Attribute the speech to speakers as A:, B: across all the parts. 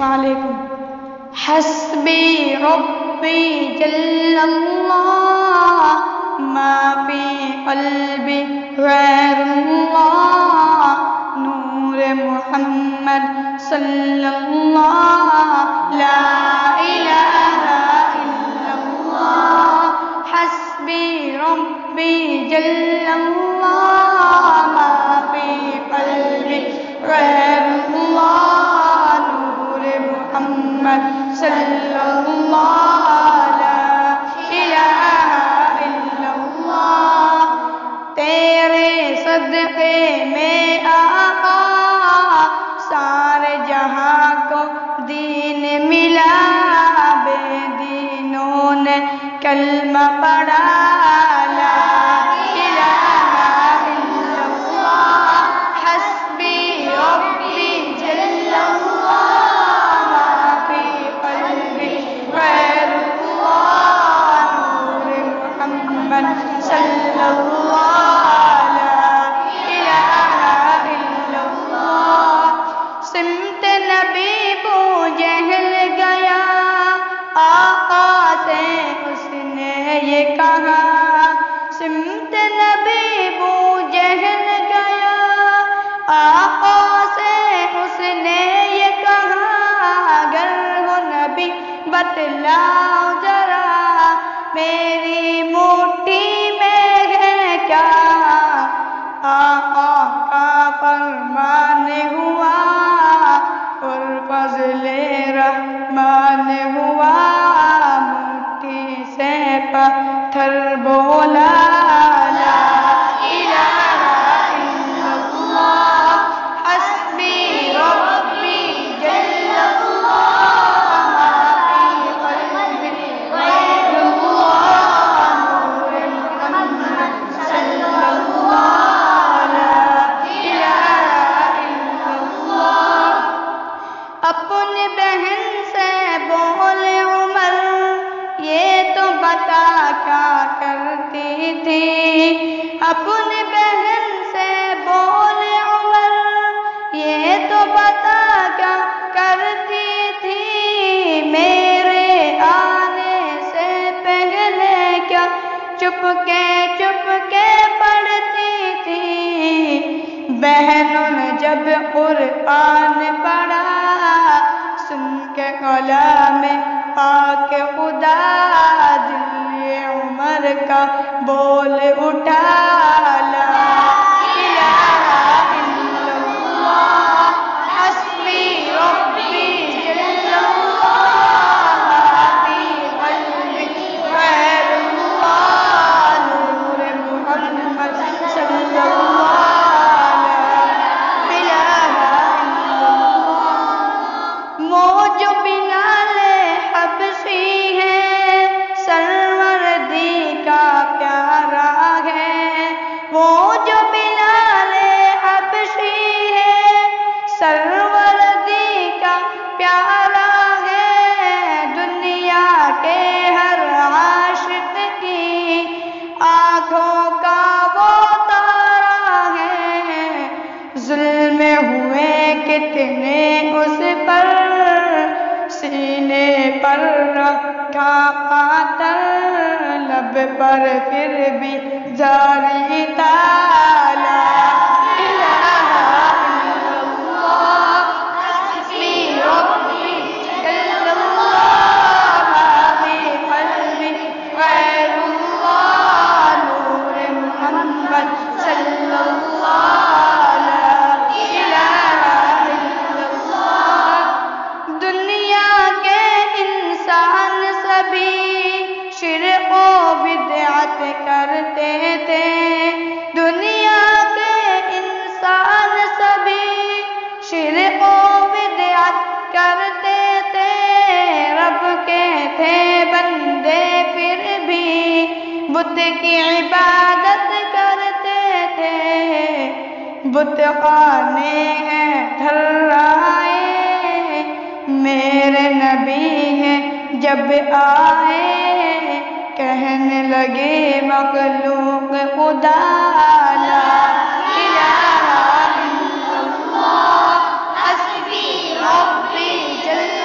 A: السلام علیکم. حسبی ربی جل اللہ ما فی قلبی غیر اللہ نور محمد صلی اللہ لا الہ الا اللہ. حسبی ربی جل اللہ ما فی قلبی غیر اللہ نور محمد صلی اللہ لا الہ الا اللہ. تیرے صدقے میں آقا سارے جہاں کو دین ملا. بے دینوں نے کلمہ پڑھا لا الہ الا اللہ. حسبی ربی جل اللہ ما فی قلبی غیر اللہ نور محمد صلی اللہ لا الہ الا اللہ. سمت نبی بو جہل گیا آقا سے اس نے یہ کہا. سمت نبی بو جہل گیا آقا سے اس نے یہ کہا. اگر ہو نبی بتلاؤ ذرا میری مٹھی میں ہے کیا. آقا کا فرمان ہوا اور فضل رحمان ہوا. مٹھی سے پتھر بولا لا الہ الا اللہ. حسبی ربی جل اللہ ما فی قلبی غیر اللہ نور محمد صلی اللہ لا الہ الا اللہ. اپنی بہن سے بولے عمر یہ تو بتا کیا کرتی تھی. اپنی بہن سے بولے عمر یہ تو بتا کیا کرتی تھی. میرے آنے سے پہلے کیا چپ کے پڑھتی تھی. بہنوں نے جب قرآن پڑھا سن کے کلام پاک خدا دل عمر کا بول اٹھا لا الہ الا اللہ. حسبی ربی جل اللہ ما فی قلبی غیر اللہ نور محمد صلی اللہ لا الہ الا اللہ. وہ جو بلال حبشی ہے سروردی کا پیارا ہے. وہ جو بلال حبشی ہے سروردی کا پیارا ہے. دنیا کے ہر عاشق کی آنکھوں کا وہ تارا ہے. ظلم ہوئے کتنے اس پر سینے پر رکھا پاتر. لب پر پھر بھی جاری تھا لا الہ الا اللہ. حسبی ربی جل اللہ ما فی قلبی غیر اللہ نور محمد صلی اللہ لا الہ الا اللہ. دنیا کے انسان سبھی شرک و بدعت کرتے تھے. دنیا کے انسان سبھی شرک و بدعت کرتے تھے. رب کے تھے بندے پھر بھی بت کی عبادت کرتے تھے. بت خانے ہیں دھرائے میرے نبی ہیں جب آئے. کہنے لگے مخلوق خدا لا الہ الا اللہ. حسبی ربی جل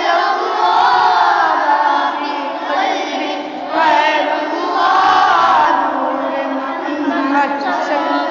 A: محمد صلی